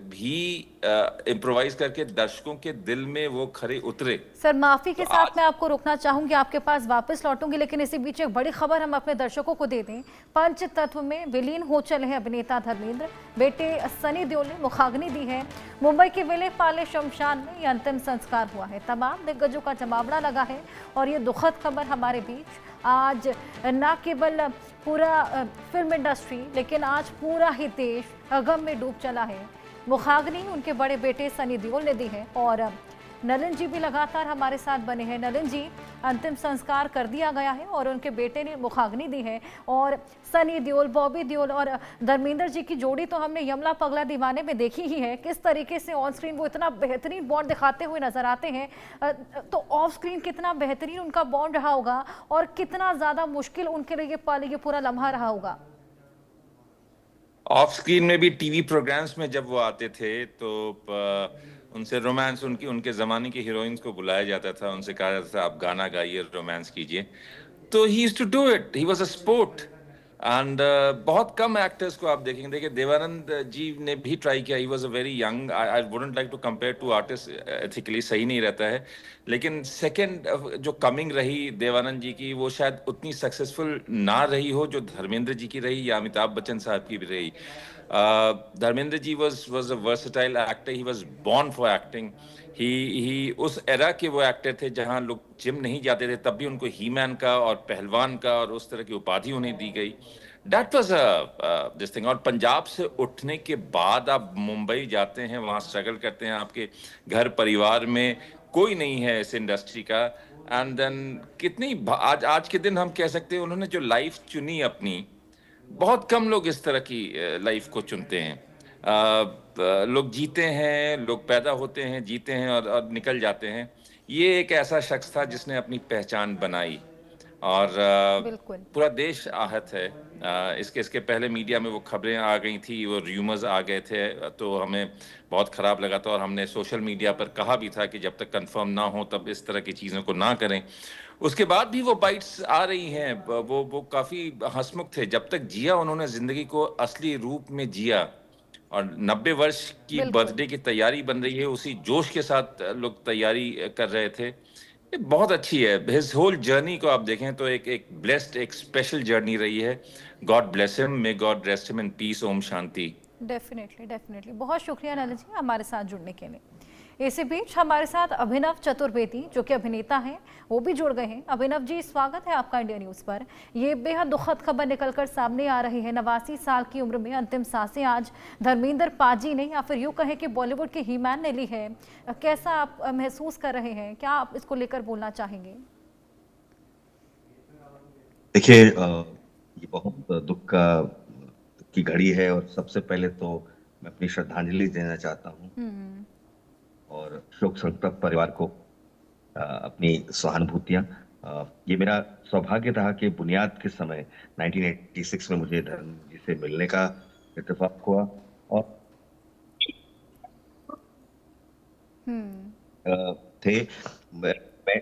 भी इम्प्रोवाइज करके दर्शकों के दिल में वो खरे उतरे। सर माफी के तो साथ आज मैं आपको रोकना चाहूंगी, आपके पास वापस लौटूंगी, लेकिन इसी बीच एक बड़ी खबर हम अपने दर्शकों को दे दें। पंचतत्व में विलीन हो चले हैं अभिनेता धर्मेंद्र। बेटे सनी देओल ने मुखाग्नि दी है। मुंबई के विले पाले शमशान में ये अंतिम संस्कार हुआ है। तमाम दिग्गजों का जमावड़ा लगा है और ये दुखद खबर हमारे बीच आज न केवल पूरा फिल्म इंडस्ट्री, लेकिन आज पूरा ही देश गम में डूब चला है। मुखाग्नि उनके बड़े बेटे सनी देओल ने दी है और नलिन जी भी लगातार हमारे साथ बने हैं। नलिन जी, अंतिम संस्कार कर दिया गया है और उनके बेटे ने मुखाग्नि दी है। और सनी देओल, बॉबी देओल और धर्मेंद्र जी की जोड़ी तो हमने यमला पगला दीवाने में देखी ही है, किस तरीके से ऑन स्क्रीन वो इतना बेहतरीन बॉन्ड दिखाते हुए नजर आते हैं। तो ऑफ स्क्रीन कितना बेहतरीन उनका बॉन्ड रहा होगा और कितना ज्यादा मुश्किल उनके लिए ये पूरा लम्हा रहा होगा। ऑफ स्क्रीन में भी टीवी प्रोग्राम्स में जब वो आते थे तो उनसे रोमांस, उनके ज़माने की हीरोइंस को बुलाया जाता था, उनसे कहा जाता था आप गाना गाइए, रोमांस कीजिए। तो he used to do it, he was a sport. And बहुत कम एक्टर्स को आप देखेंगे। देखिए देवानंद जी ने भी ट्राई किया, he was a very young. I wouldn't like to compare to artist, ethically सही नहीं रहता है। लेकिन सेकंड जो कमिंग रही देवानंद जी की, वो शायद उतनी सक्सेसफुल ना रही हो जो धर्मेंद्र जी की रही या अमिताभ बच्चन साहब की भी रही। Dharmendra ji was a versatile actor, he was born for acting। ही उस एरा के वो एक्टर थे जहां लोग जिम नहीं जाते थे, तब भी उनको ही मैन का और पहलवान का और उस तरह की उपाधि उन्हें दी गई। That was this thing. और पंजाब से उठने के बाद आप मुंबई जाते हैं, वहां स्ट्रगल करते हैं, आपके घर परिवार में कोई नहीं है इस इंडस्ट्री का। एंड देन कितनी आज के दिन हम कह सकते हैं उन्होंने जो लाइफ चुनी अपनी, बहुत कम लोग इस तरह की लाइफ को चुनते हैं। लोग जीते हैं, लोग पैदा होते हैं, जीते हैं और निकल जाते हैं। ये एक ऐसा शख्स था जिसने अपनी पहचान बनाई और बिल्कुल। पूरा देश आहत है। इसके पहले मीडिया में वो खबरें आ गई थी, वो र्यूमर्स आ गए थे, तो हमें बहुत ख़राब लगा था और हमने सोशल मीडिया पर कहा भी था कि जब तक कंफर्म ना हो तब इस तरह की चीज़ों को ना करें। उसके बाद भी वो बाइट्स आ रही हैं। वो काफ़ी हंसमुख थे। जब तक जिया उन्होंने ज़िंदगी को असली रूप में जिया। और 90 वर्ष की बिल्कुल। बर्थडे की तैयारी बन रही है, उसी जोश के साथ लोग तैयारी कर रहे थे। ये बहुत अच्छी है। हिज होल जर्नी को आप देखें तो एक ब्लेस्ड, एक स्पेशल जर्नी रही है। God bless him, may God rest him in peace, ओम शांति। डेफिनेटली डेफिनेटली, बहुत शुक्रिया नलिन जी हमारे साथ जुड़ने के लिए। इसी बीच हमारे साथ अभिनव चतुर्वेदी जो कि अभिनेता हैं वो भी जुड़ गए हैं। अभिनव जी, स्वागत है आपका इंडिया न्यूज़ पर। ये बेहद दुखद खबर निकलकर सामने आ रही है। 89 साल की उम्र में अंतिम सांसें आज धर्मेंद्र पाजी ने, या फिर यूँ कहें कि बॉलीवुड के हीमैन ने ली है। कैसा आप महसूस कर रहे हैं, क्या आप इसको लेकर बोलना चाहेंगे? देखिए, ये बहुत दुख की घड़ी है और सबसे पहले तो मैं अपनी श्रद्धांजलि देना चाहता हूँ और शोक संतप्त परिवार को अपनी सहानुभूतियां। ये मेरा सौभाग्य रहा कि बुनियाद के समय 1986 में मुझे धर्म जी से मिलने का इत्तेफाक हुआ और थे।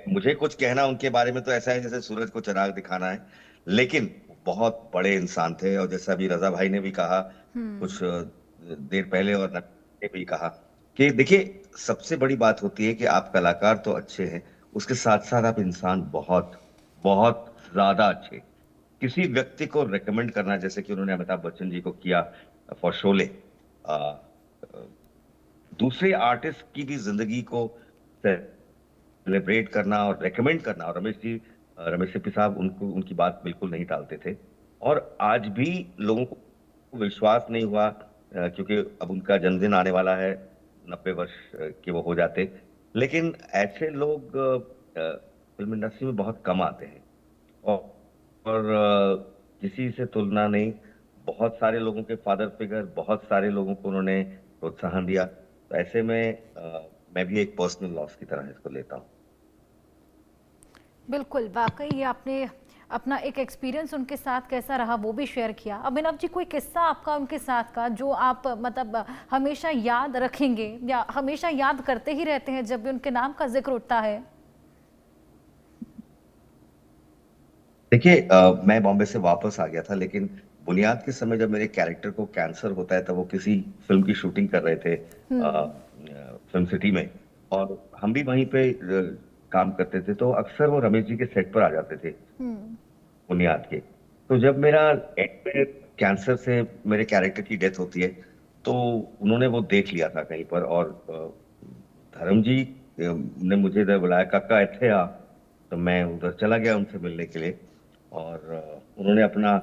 मुझे कुछ कहना उनके बारे में तो ऐसा है जैसे सूरज को चिराग दिखाना है, लेकिन बहुत बड़े इंसान थे। और जैसा अभी रजा भाई ने भी कहा कुछ देर पहले और ने भी कहा कि देखिए, सबसे बड़ी बात होती है कि आप कलाकार तो अच्छे हैं, उसके साथ साथ आप इंसान बहुत बहुत ज्यादा अच्छे। किसी व्यक्ति को रेकमेंड करना जैसे कि उन्होंने अमिताभ बच्चन जी को किया फॉर शोले, दूसरे आर्टिस्ट की भी जिंदगी को सेलिब्रेट करना और रेकमेंड करना। और रमेश सिप्पी साहब उनकी बात बिल्कुल नहीं टालते थे। और आज भी लोगों को विश्वास नहीं हुआ क्योंकि अब उनका जन्मदिन आने वाला है, 90 वर्ष के वो हो जाते। लेकिन ऐसे लोग फिल्म इंडस्ट्री में बहुत कम आते हैं और किसी से तुलना नहीं। बहुत सारे लोगों के फादर फिगर, बहुत सारे लोगों को उन्होंने प्रोत्साहन दिया। तो ऐसे में मैं भी एक पर्सनल लॉस की तरह इसको लेता हूँ। बिल्कुल, वाकई ये आपने अपना एक एक्सपीरियंस उनके साथ कैसा रहा वो भी शेयर किया। अभिनव जी, कोई किस्सा आपका उनके साथ का जो आप मतलब हमेशा याद रखेंगे या हमेशा याद करते ही रहते हैं जब भी उनके नाम का जिक्र उठता है? देखिए, मैं बॉम्बे से वापस आ गया था, लेकिन बुनियाद के समय जब मेरे कैरेक्टर को कैंसर होता है, तब वो किसी फिल्म की शूटिंग कर रहे थे फिल्म सिटी में, और हम भी वहीं पे काम करते थे, तो अक्सर वो रमेश जी के सेट पर आ जाते थे बुनियाद के। तो जब मेरा एंड में कैंसर से मेरे कैरेक्टर की डेथ होती है, तो उन्होंने वो देख लिया था कहीं पर, और धर्म जी ने मुझे इधर बुलाया, काका इत्थे आ। तो मैं उधर चला गया उनसे मिलने के लिए, और उन्होंने अपना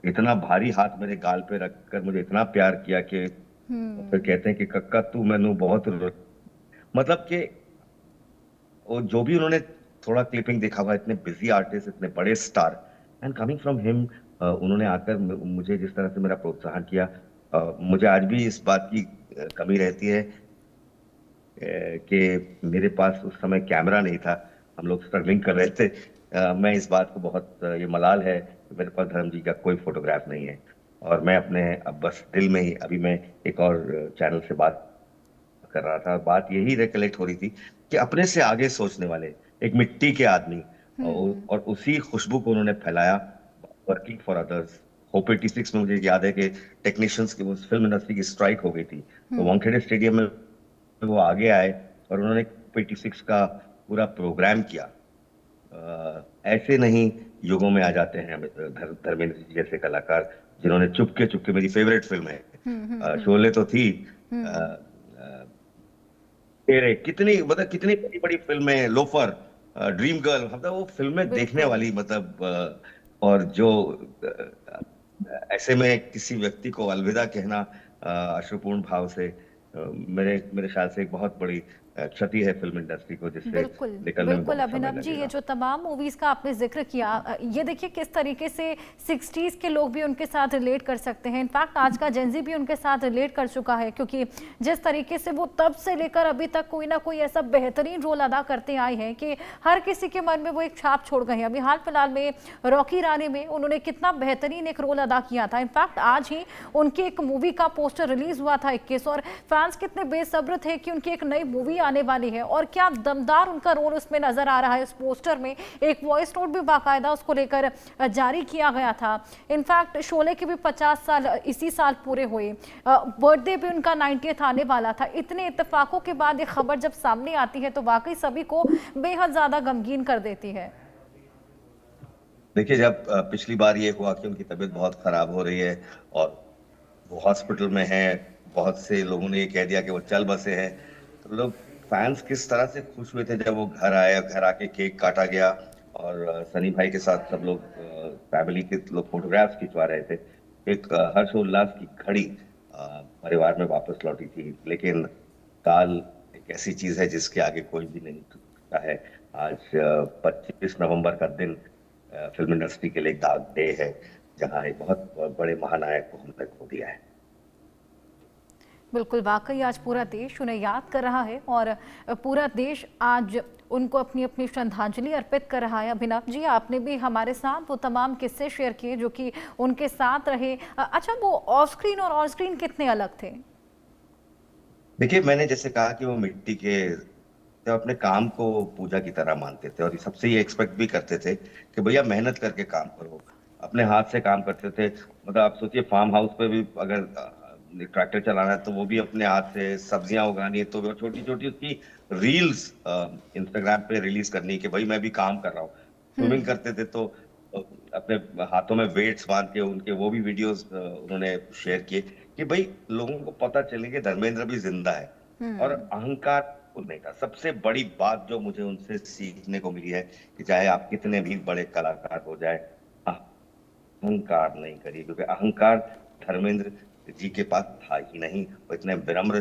इतना भारी हाथ मेरे गाल पे रखकर मुझे इतना प्यार किया कि फिर कहते हैं कि कक्का तू मैनू बहुत मतलब कि वो जो भी उन्होंने थोड़ा क्लिपिंग देखा हुआ, इतने बिजी आर्टिस्ट, इतने बड़े star, and coming from him, उन्होंने आकर मुझे जिस तरह से मेरा प्रोत्साहन किया, मुझे आज भी इस बात की कमी रहती है कि मेरे पास उस समय कैमरा नहीं था, हम लोग स्ट्रगलिंग कर रहे थे। मैं इस बात को बहुत ये मलाल है कि मेरे पास धर्म जी का कोई फोटोग्राफ नहीं है, और मैं अपने अब बस दिल में ही, अभी मैं एक और चैनल से बात कर रहा था, बात यही रिकलेक्ट हो रही थी कि अपने से आगे सोचने वाले एक मिट्टी के आदमी, और उसी खुशबू को उन्होंने फैलाया, वर्किंग फॉर अदर्स। होप 86 में मुझे याद है कि टेक्नीशियंस की, वो फिल्म इंडस्ट्री की स्ट्राइक हो गई थी, तो वानखेड़े स्टेडियम में वो आगे आए और उन्होंने 86 का पूरा प्रोग्राम किया। ऐसे नहीं युगों में आ जाते हैं धर्मेंद्र जी जैसे कलाकार, जिन्होंने चुपके चुपके, मेरी फेवरेट फिल्म है, शोले तो थी, तेरे कितनी, मतलब कितनी बड़ी बड़ी फिल्में, लोफर, ड्रीम गर्ल, मतलब वो फिल्में देखने वाली, मतलब और जो ऐसे में किसी व्यक्ति को अलविदा कहना अश्रुपूर्ण भाव से, मेरे मेरे ख्याल से एक बहुत बड़ी क्षति है फिल्म इंडस्ट्री को, जिससे बिल्कुल निकलने में बिल्कुल बहुत समय अभिनव जी, ये लगेगा। जो तमाम मूवीज का आपने जिक्र किया, ये देखिए किस तरीके से 60s के लोग भी उनके साथ रिलेट कर सकते हैं। इनफैक्ट आज का जेंजी भी उनके साथ रिलेट कर चुका है, क्योंकि जिस तरीके से वो तब से लेकर अभी तक कोई ना कोई ऐसा बेहतरीन रोल अदा करते आए हैं कि हर किसी के मन में वो एक छाप छोड़ गए हैं। अभी हाल फिलहाल में रॉकी रानी में उन्होंने कितना बेहतरीन एक रोल अदा किया था। इनफैक्ट आज ही उनकी एक मूवी का पोस्टर रिलीज हुआ था 21, और फैंस कितने बेसब्र थे कि उनकी एक नई मूवी आने वाली है, और क्या दमदार उनका रोल उसमें नजर आ रहा है। उस पोस्टर में एक वॉइस नोट भी बाकायदा उसको लेकर जारी किया गया था। इनफैक्ट शोले के भी 50 साल इसी साल पूरे हुए, बर्थडे भी उनका 90th आने वाला था। इतने इत्तेफाकों के बाद ये खबर जब सामने आती है तो वाकई सभी को बेहद ज्यादा गमगीन कर देती है। देखिए, जब पिछली बार ये हुआ कि उनकी तबीयत बहुत खराब हो रही है और वो हॉस्पिटल में है, बहुत से लोगों ने ये कह दिया कि वो चल बसे हैं, तो लोग, फैंस किस तरह से खुश हुए थे जब वो घर आए, घर आके केक काटा गया, और सनी भाई के साथ सब लोग, फैमिली के लोग फोटोग्राफ्स खिंचवा रहे थे। एक हर्षोल्लास की घड़ी परिवार में वापस लौटी थी। लेकिन काल एक ऐसी चीज है जिसके आगे कोई भी नहीं टिकता है। आज 25 नवंबर का दिन फिल्म इंडस्ट्री के लिए एक दाग डे है, जहां एक बहुत बड़े महानायक को हमने खो दिया है। बिल्कुल, वाकई आज पूरा देश उन्हें याद कर रहा है, और पूरा देश आज उनको अपनी अपनी श्रद्धांजलि अर्पित कर रहा है। अभिनव जी, आपने भी हमारे साथ वो तमाम किस्से शेयर किए जो कि उनके साथ रहे। अच्छा, वो ऑफ स्क्रीन और ऑन स्क्रीन कितने अलग थे? देखिए, मैंने जैसे कहा कि वो मिट्टी के, जब अपने काम को पूजा की तरह मानते थे, और सबसे ये एक्सपेक्ट भी करते थे कि भैया मेहनत करके काम करो, अपने हाथ से काम करते थे। मतलब आप सोचिए, फार्म हाउस पे भी अगर ट्रैक्टर चलाना है तो वो भी अपने हाथ से, सब्जियां उगानी है तो वो छोटी छोटी उसकी रील्स इंस्टाग्राम पे रिलीज करनी कि भाई मैं भी काम कर रहा हूँ। स्विमिंग करते थे तो अपने हाथों में वेट्स बांध के उनके वो भी वीडियोस उन्होंने शेयर किए कि भाई लोगों को पता चले कि धर्मेंद्र भी जिंदा है। और अहंकार बिल्कुल नहीं था। सबसे बड़ी बात जो मुझे उनसे सीखने को मिली है कि चाहे आप कितने भी बड़े कलाकार हो जाए, अहंकार नहीं करिए, क्योंकि अहंकार धर्मेंद्र जी के पास था ही नहीं। वो इतने विनम्र